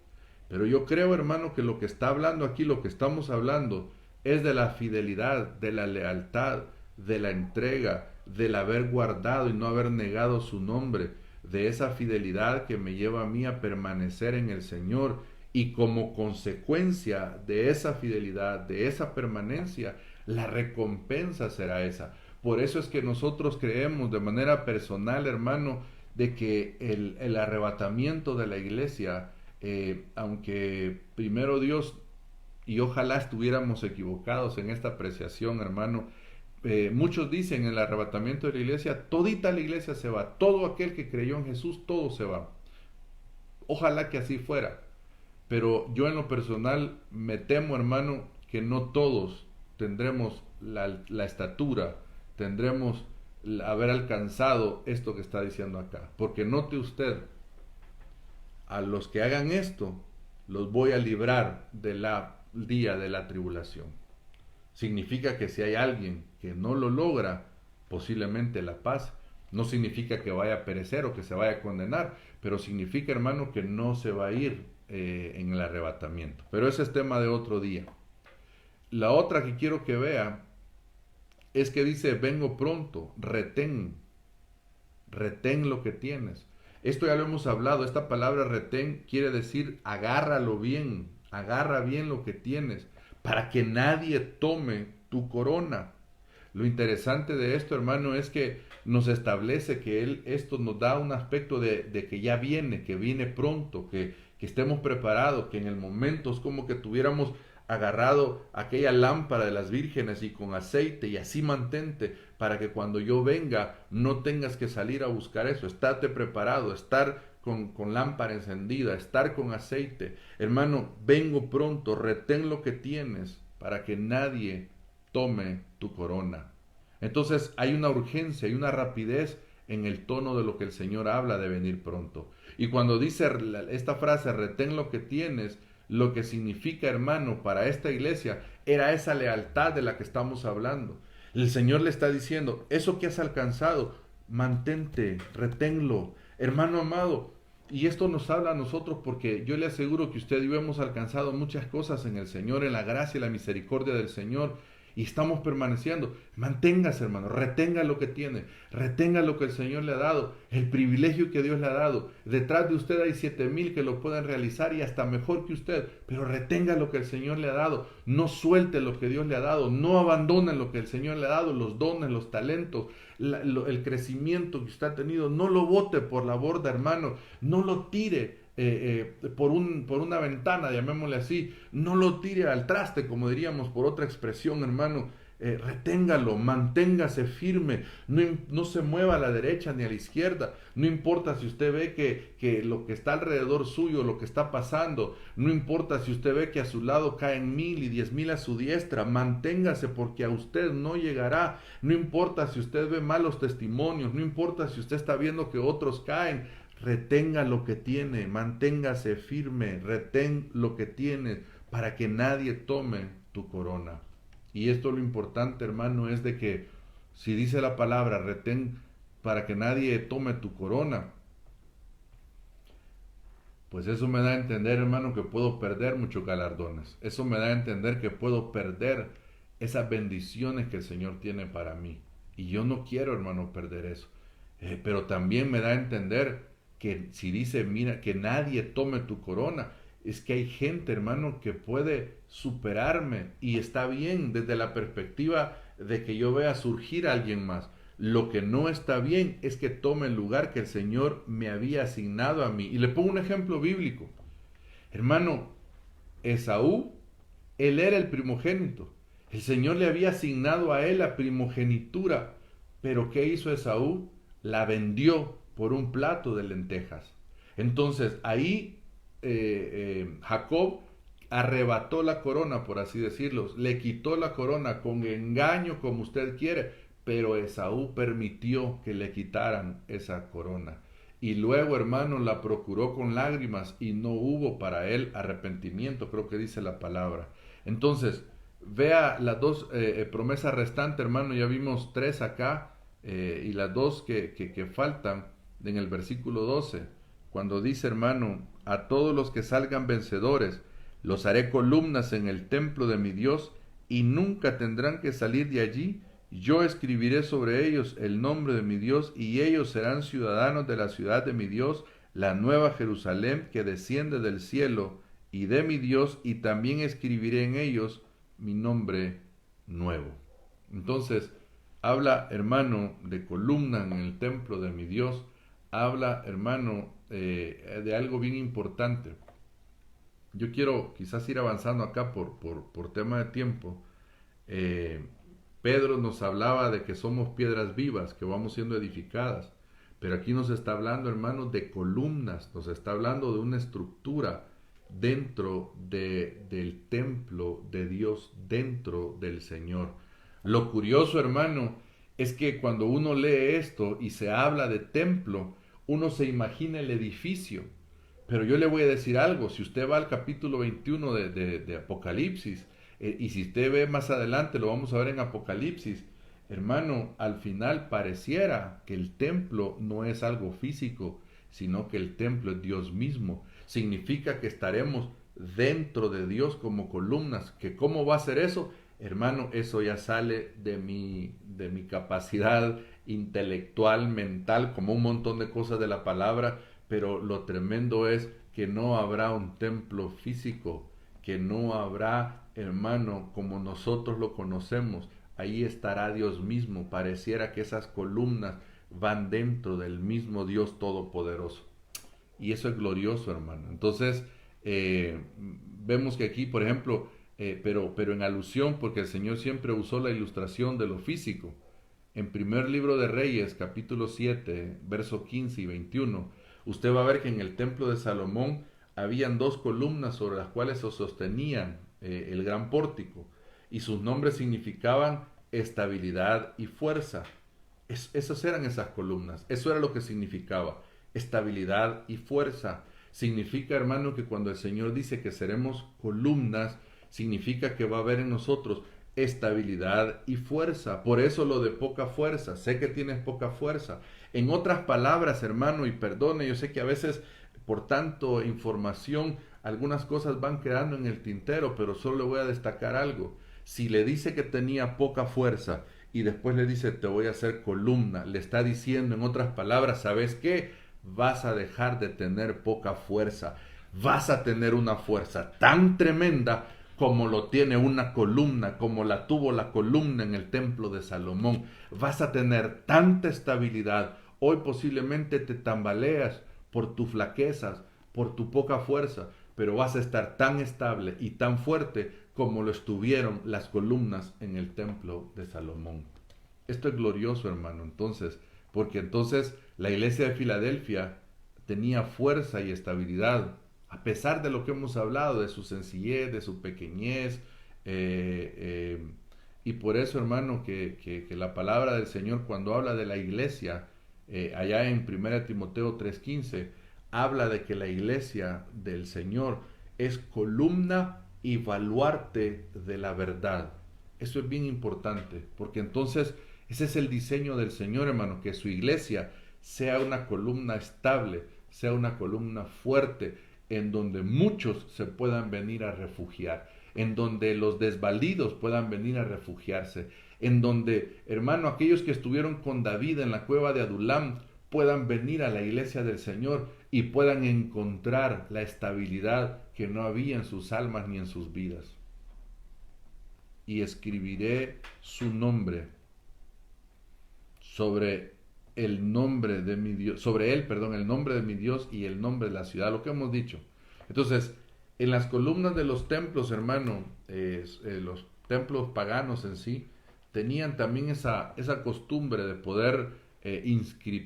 Pero yo creo, hermano, que lo que está hablando aquí, lo que estamos hablando, es de la fidelidad, de la lealtad, de la entrega, del haber guardado y no haber negado su nombre, de esa fidelidad que me lleva a mí a permanecer en el Señor. Y como consecuencia de esa fidelidad, de esa permanencia, la recompensa será esa. Por eso es que nosotros creemos de manera personal, hermano, de que el arrebatamiento de la iglesia, aunque primero Dios, y ojalá estuviéramos equivocados en esta apreciación, hermano, muchos dicen en el arrebatamiento de la iglesia, todita la iglesia se va, todo aquel que creyó en Jesús, todo se va. Ojalá que así fuera. Pero yo en lo personal me temo, hermano, que no todos tendremos la estatura, tendremos haber alcanzado esto que está diciendo acá. Porque note usted, a los que hagan esto, los voy a librar del día de la tribulación. Significa que si hay alguien que no lo logra, posiblemente la paz. No significa que vaya a perecer o que se vaya a condenar, pero significa, hermano, que no se va a ir en el arrebatamiento. Pero ese es tema de otro día. La otra que quiero que vea es que dice, vengo pronto, retén lo que tienes. Esto ya lo hemos hablado, esta palabra retén quiere decir agárralo bien, agarra bien lo que tienes, para que nadie tome tu corona. Lo interesante de esto, hermano, es que nos establece que esto nos da un aspecto de que ya viene, que viene pronto, que estemos preparados, que en el momento es como que tuviéramos agarrado aquella lámpara de las vírgenes y con aceite y así mantente para que cuando yo venga no tengas que salir a buscar eso. Estate preparado, estar con lámpara encendida, estar con aceite. Hermano, vengo pronto, retén lo que tienes para que nadie tome tu corona. Entonces hay una urgencia, hay una rapidez en el tono de lo que el Señor habla de venir pronto. Y cuando dice esta frase, retén lo que tienes, lo que significa, hermano, para esta iglesia era esa lealtad de la que estamos hablando. El Señor le está diciendo, eso que has alcanzado, mantente, reténlo. Hermano amado, y esto nos habla a nosotros porque yo le aseguro que usted y yo hemos alcanzado muchas cosas en el Señor, en la gracia y la misericordia del Señor, y estamos permaneciendo. Manténgase, hermano, retenga lo que tiene, retenga lo que el Señor le ha dado, el privilegio que Dios le ha dado. Detrás de usted hay 7,000 que lo pueden realizar y hasta mejor que usted, pero retenga lo que el Señor le ha dado, no suelte lo que Dios le ha dado, no abandone lo que el Señor le ha dado, los dones, los talentos, el crecimiento que usted ha tenido, no lo bote por la borda, hermano, no lo tire por una ventana, llamémosle así, no lo tire al traste, como diríamos por otra expresión, hermano. Reténgalo, manténgase firme, no se mueva a la derecha ni a la izquierda, no importa si usted ve que lo que está alrededor suyo, lo que está pasando, no importa si usted ve que a su lado caen 1,000 y 10,000 a su diestra, manténgase porque a usted no llegará, no importa si usted ve malos testimonios, no importa si usted está viendo que otros caen, retenga lo que tiene, manténgase firme, retén lo que tiene para que nadie tome tu corona. Y esto lo importante, hermano, es de que si dice la palabra retén para que nadie tome tu corona, pues eso me da a entender, hermano, que puedo perder muchos galardones. Eso me da a entender que puedo perder esas bendiciones que el Señor tiene para mí. Y yo no quiero, hermano, perder eso. Pero también me da a entender que si dice, mira, que nadie tome tu corona, es que hay gente, hermano, que puede superarme y está bien desde la perspectiva de que yo vea surgir a alguien más. Lo que no está bien es que tome el lugar que el Señor me había asignado a mí. Y le pongo un ejemplo bíblico. Hermano, Esaú, él era el primogénito. El Señor le había asignado a él la primogenitura. Pero ¿qué hizo Esaú? La vendió por un plato de lentejas. Entonces ahí Jacob arrebató la corona, por así decirlo, le quitó la corona con engaño como usted quiere, pero Esaú permitió que le quitaran esa corona. Y luego, hermano, la procuró con lágrimas y no hubo para él arrepentimiento, creo que dice la palabra. Entonces, vea las dos promesas restantes, hermano, ya vimos 3 acá y las 2 que faltan en el versículo 12, cuando dice, hermano, a todos los que salgan vencedores, los haré columnas en el templo de mi Dios y nunca tendrán que salir de allí. Yo escribiré sobre ellos el nombre de mi Dios y ellos serán ciudadanos de la ciudad de mi Dios, la nueva Jerusalén que desciende del cielo y de mi Dios, y también escribiré en ellos mi nombre nuevo. Entonces, habla, hermano, de columna en el templo de mi Dios, habla, hermano, de algo bien importante. Yo quiero quizás ir avanzando acá por tema de tiempo. Pedro nos hablaba de que somos piedras vivas, que vamos siendo edificadas, pero aquí nos está hablando, hermanos, de columnas, nos está hablando de una estructura dentro del templo de Dios, dentro del Señor. Lo curioso, hermano, es que cuando uno lee esto y se habla de templo, uno se imagina el edificio. Pero yo le voy a decir algo, si usted va al capítulo 21 de Apocalipsis, y si usted ve más adelante, lo vamos a ver en Apocalipsis, Hermano, al final pareciera que el templo no es algo físico, sino que el templo es Dios mismo. Significa que estaremos dentro de Dios como columnas. ¿Que cómo va a ser eso? Hermano, eso ya sale de mi capacidad intelectual, mental, como un montón de cosas de la palabra, pero lo tremendo es que no habrá un templo físico, que no habrá, hermano, como nosotros lo conocemos. Ahí estará Dios mismo. Pareciera que esas columnas van dentro del mismo Dios Todopoderoso. Y eso es glorioso, hermano. Entonces, vemos que aquí, por ejemplo, pero en alusión, porque el Señor siempre usó la ilustración de lo físico. En primer libro de Reyes, capítulo 7, verso 15 y 21, usted va a ver que en el templo de Salomón habían dos columnas sobre las cuales se sostenían el gran pórtico, y sus nombres significaban estabilidad y fuerza. Esas eran esas columnas, eso era lo que significaba, estabilidad y fuerza. Significa, hermano, que cuando el Señor dice que seremos columnas, significa que va a haber en nosotros estabilidad y fuerza. Por eso lo de poca fuerza. Sé que tienes poca fuerza. En otras palabras, hermano, y perdone, yo sé que a veces por tanto información algunas cosas van quedando en el tintero, pero solo le voy a destacar algo. Si le dice que tenía poca fuerza y después le dice te voy a hacer columna, le está diciendo en otras palabras, ¿sabes qué? Vas a dejar de tener poca fuerza. Vas a tener una fuerza tan tremenda como lo tiene una columna, como la tuvo la columna en el templo de Salomón. Vas a tener tanta estabilidad. Hoy posiblemente te tambaleas por tus flaquezas, por tu poca fuerza, pero vas a estar tan estable y tan fuerte como lo estuvieron las columnas en el templo de Salomón. Esto es glorioso, hermano, entonces, porque entonces la iglesia de Filadelfia tenía fuerza y estabilidad, a pesar de lo que hemos hablado, de su sencillez, de su pequeñez, eh, eh, y por eso, hermano, que la palabra del Señor cuando habla de la iglesia, allá en 1 Timoteo 3:15, habla de que la iglesia del Señor es columna y baluarte de la verdad. Eso es bien importante, porque entonces ese es el diseño del Señor, hermano, que su iglesia sea una columna estable, sea una columna fuerte, en donde muchos se puedan venir a refugiar, en donde los desvalidos puedan venir a refugiarse, en donde, hermano, aquellos que estuvieron con David en la cueva de Adulam puedan venir a la iglesia del Señor y puedan encontrar la estabilidad que no había en sus almas ni en sus vidas. Y escribiré su nombre sobre el nombre de mi Dios, sobre él, perdón, el nombre de mi Dios y el nombre de la ciudad, lo que hemos dicho. Entonces, en las columnas de los templos, hermano, los templos paganos en sí, tenían también esa costumbre de poder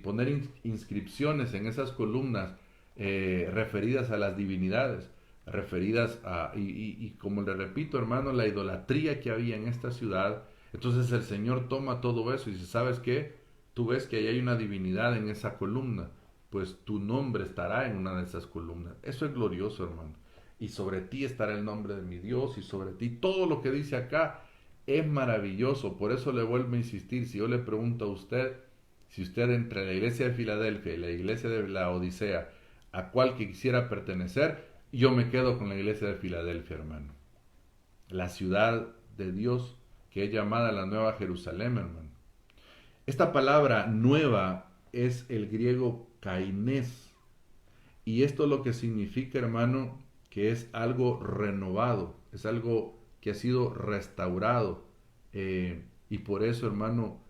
poner inscripciones en esas columnas referidas a las divinidades, referidas a, y como le repito, hermano, la idolatría que había en esta ciudad. Entonces el Señor toma todo eso y dice, ¿sabes qué? Tú ves que ahí hay una divinidad en esa columna, pues tu nombre estará en una de esas columnas. Eso es glorioso, hermano. Y sobre ti estará el nombre de mi Dios y sobre ti todo lo que dice acá es maravilloso. Por eso le vuelvo a insistir, si yo le pregunto a usted, si usted entre la iglesia de Filadelfia y la iglesia de la Odisea, a cuál que quisiera pertenecer, yo me quedo con la iglesia de Filadelfia, hermano. La ciudad de Dios que es llamada la Nueva Jerusalén, hermano. Esta palabra nueva es el griego kainés. Y esto lo que significa, hermano, que es algo renovado, es algo que ha sido restaurado. Y por eso, hermano,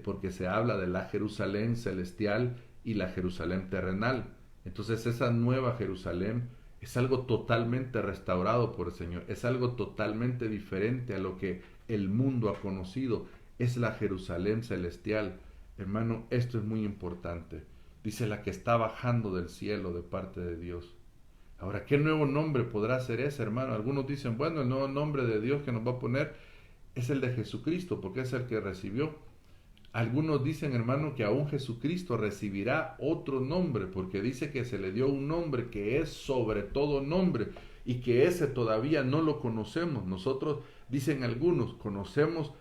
porque se habla de la Jerusalén celestial y la Jerusalén terrenal. Entonces esa nueva Jerusalén es algo totalmente restaurado por el Señor, es algo totalmente diferente a lo que el mundo ha conocido, es la Jerusalén celestial. Hermano, esto es muy importante. Dice la que está bajando del cielo de parte de Dios. Ahora, ¿qué nuevo nombre podrá ser ese, hermano? Algunos dicen, bueno, el nuevo nombre de Dios que nos va a poner es el de Jesucristo, porque es el que recibió. Algunos dicen, hermano, que aún Jesucristo recibirá otro nombre, porque dice que se le dio un nombre que es sobre todo nombre, y que ese todavía no lo conocemos. Nosotros, dicen algunos, conocemos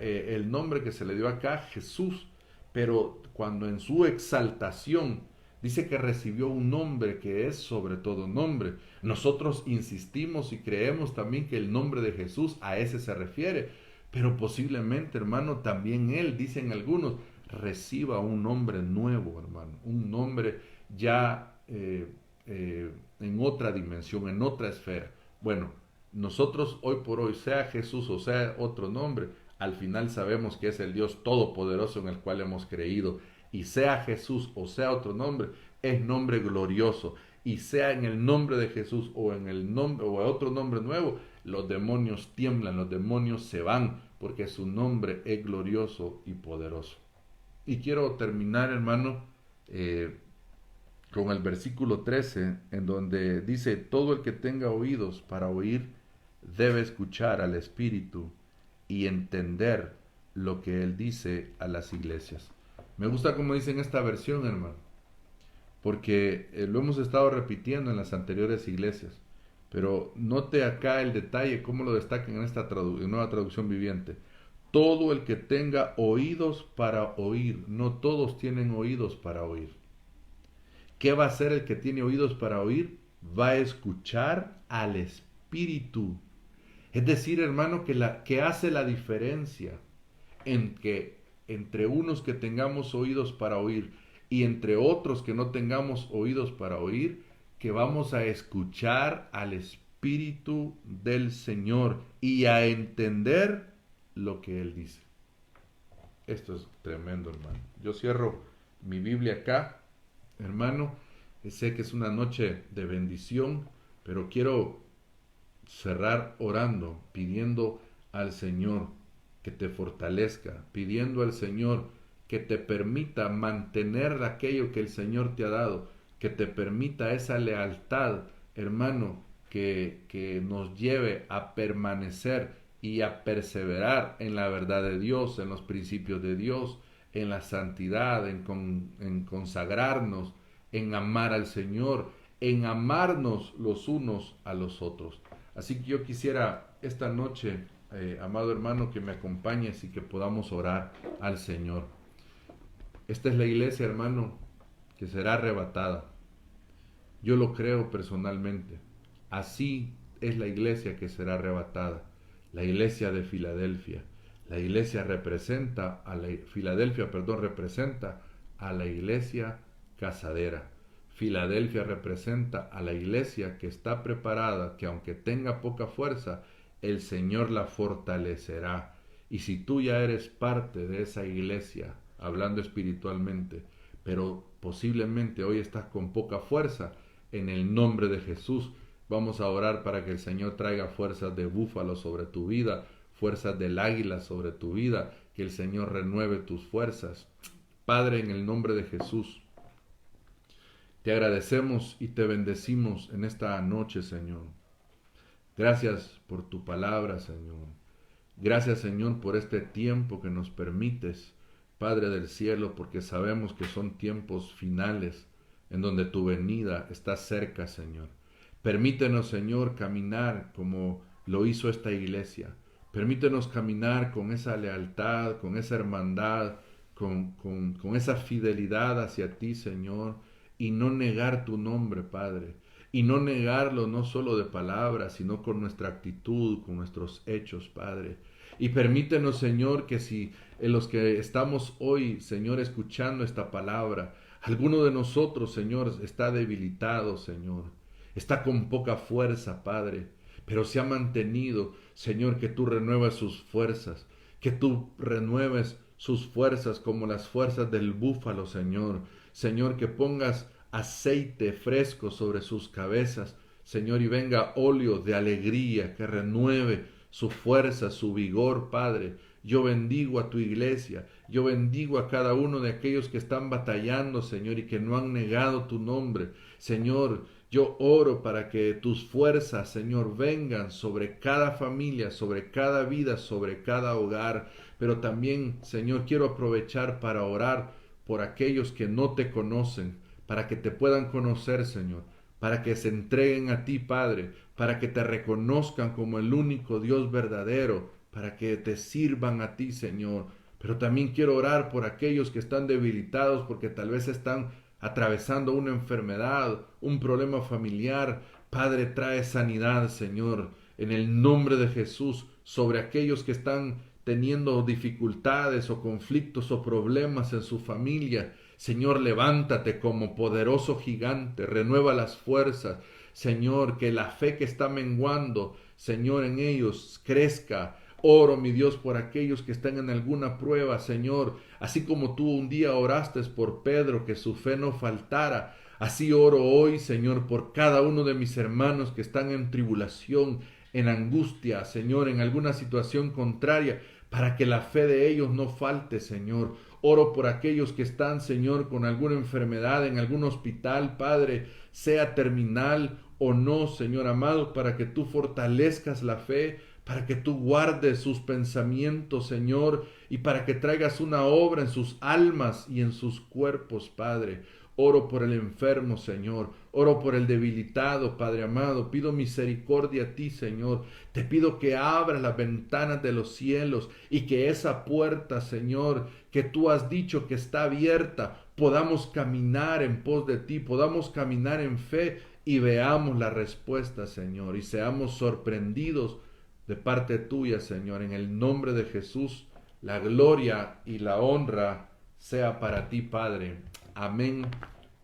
el nombre que se le dio acá, Jesús, pero cuando en su exaltación dice que recibió un nombre que es sobre todo nombre, nosotros insistimos y creemos también que el nombre de Jesús a ese se refiere, pero posiblemente, hermano, también él, dicen algunos, reciba un nombre nuevo, hermano, un nombre ya en otra dimensión, en otra esfera. Bueno, nosotros hoy por hoy, sea Jesús o sea otro nombre, al final sabemos que es el Dios todopoderoso en el cual hemos creído. Y sea Jesús o sea otro nombre, es nombre glorioso. Y sea en el nombre de Jesús o en el nombre o otro nombre nuevo, los demonios tiemblan, los demonios se van, porque su nombre es glorioso y poderoso. Y quiero terminar, hermano, con el versículo 13, en donde dice, todo el que tenga oídos para oír, debe escuchar al Espíritu y entender lo que Él dice a las iglesias. Me gusta como dice en esta versión, hermano, porque lo hemos estado repitiendo en las anteriores iglesias, pero note acá el detalle, cómo lo destacan en esta nueva traducción viviente. Todo el que tenga oídos para oír, no todos tienen oídos para oír. ¿Qué va a hacer el que tiene oídos para oír? Va a escuchar al Espíritu. Es decir, hermano, que hace la diferencia en que entre unos que tengamos oídos para oír y entre otros que no tengamos oídos para oír, que vamos a escuchar al Espíritu del Señor y a entender lo que Él dice. Esto es tremendo, hermano. Yo cierro mi Biblia acá, hermano. Sé que es una noche de bendición, pero quiero cerrar orando, pidiendo al Señor que te fortalezca, pidiendo al Señor que te permita mantener aquello que el Señor te ha dado, que te permita esa lealtad, hermano, que nos lleve a permanecer y a perseverar en la verdad de Dios, en los principios de Dios, en la santidad, en consagrarnos, en amar al Señor, en amarnos los unos a los otros. Así que yo quisiera esta noche, amado hermano, que me acompañes y que podamos orar al Señor. Esta es la iglesia, hermano, que será arrebatada. Yo lo creo personalmente. Así es la iglesia que será arrebatada. La iglesia de Filadelfia. La iglesia representa a la Filadelfia, perdón, representa a la iglesia casadera. Filadelfia representa a la iglesia que está preparada, que aunque tenga poca fuerza, el Señor la fortalecerá. Y si tú ya eres parte de esa iglesia, hablando espiritualmente, pero posiblemente hoy estás con poca fuerza, en el nombre de Jesús vamos a orar para que el Señor traiga fuerzas de búfalo sobre tu vida, fuerzas del águila sobre tu vida, que el Señor renueve tus fuerzas. Padre, en el nombre de Jesús, te agradecemos y te bendecimos en esta noche, Señor. Gracias por tu palabra, Señor. Gracias, Señor, por este tiempo que nos permites, Padre del cielo, porque sabemos que son tiempos finales en donde tu venida está cerca, Señor. Permítenos, Señor, caminar como lo hizo esta iglesia. Permítenos caminar con esa lealtad, con esa hermandad, con esa fidelidad hacia ti, Señor, y no negar tu nombre, Padre. Y no negarlo no solo de palabras, sino con nuestra actitud, con nuestros hechos, Padre. Y permítenos, Señor, que si en los que estamos hoy, Señor, escuchando esta palabra, alguno de nosotros, Señor, está debilitado, Señor, está con poca fuerza, Padre, pero se ha mantenido, Señor, que tú renuevas sus fuerzas, que tú renueves sus fuerzas como las fuerzas del búfalo, Señor. Señor, que pongas aceite fresco sobre sus cabezas, Señor, y venga óleo de alegría que renueve su fuerza, su vigor, Padre. Yo bendigo a tu iglesia, yo bendigo a cada uno de aquellos que están batallando, Señor, y que no han negado tu nombre. Señor, yo oro para que tus fuerzas, Señor, vengan sobre cada familia, sobre cada vida, sobre cada hogar. Pero también, Señor, quiero aprovechar para orar por aquellos que no te conocen, para que te puedan conocer, Señor, para que se entreguen a ti, Padre, para que te reconozcan como el único Dios verdadero, para que te sirvan a ti, Señor. Pero también quiero orar por aquellos que están debilitados porque tal vez están atravesando una enfermedad, un problema familiar. Padre, trae sanidad, Señor, en el nombre de Jesús, sobre aquellos que están teniendo dificultades o conflictos o problemas en su familia. Señor, levántate como poderoso gigante, renueva las fuerzas. Señor, que la fe que está menguando, Señor, en ellos crezca. Oro, mi Dios, por aquellos que están en alguna prueba, Señor, así como tú un día oraste por Pedro, que su fe no faltara. Así oro hoy, Señor, por cada uno de mis hermanos que están en tribulación, en angustia, Señor, en alguna situación contraria, para que la fe de ellos no falte, Señor. Oro por aquellos que están, Señor, con alguna enfermedad en algún hospital, Padre, sea terminal o no, Señor amado, para que tú fortalezcas la fe, para que tú guardes sus pensamientos, Señor, y para que traigas una obra en sus almas y en sus cuerpos, Padre. Oro por el enfermo, Señor. Oro por el debilitado, Padre amado. Pido misericordia a ti, Señor. Te pido que abras las ventanas de los cielos y que esa puerta, Señor, que tú has dicho que está abierta, podamos caminar en pos de ti, podamos caminar en fe y veamos la respuesta, Señor, y seamos sorprendidos de parte tuya, Señor. En el nombre de Jesús, la gloria y la honra sea para ti, Padre. Amén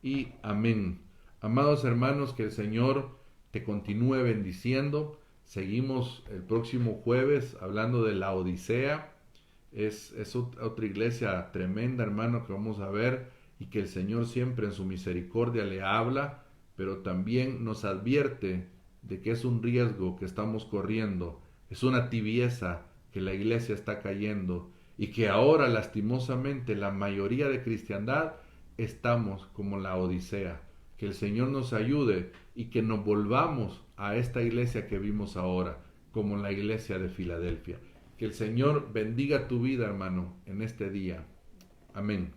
y amén. Amados hermanos, que el Señor te continúe bendiciendo. Seguimos el próximo jueves hablando de la Odisea. Es otra iglesia tremenda, hermano, que vamos a ver, y que el Señor siempre en su misericordia le habla, pero también nos advierte de que es un riesgo que estamos corriendo, es una tibieza que la iglesia está cayendo, y que ahora lastimosamente la mayoría de cristiandad estamos como la Odisea. Que el Señor nos ayude y que nos volvamos a esta iglesia que vimos ahora, como la iglesia de Filadelfia. Que el Señor bendiga tu vida, hermano, en este día. Amén.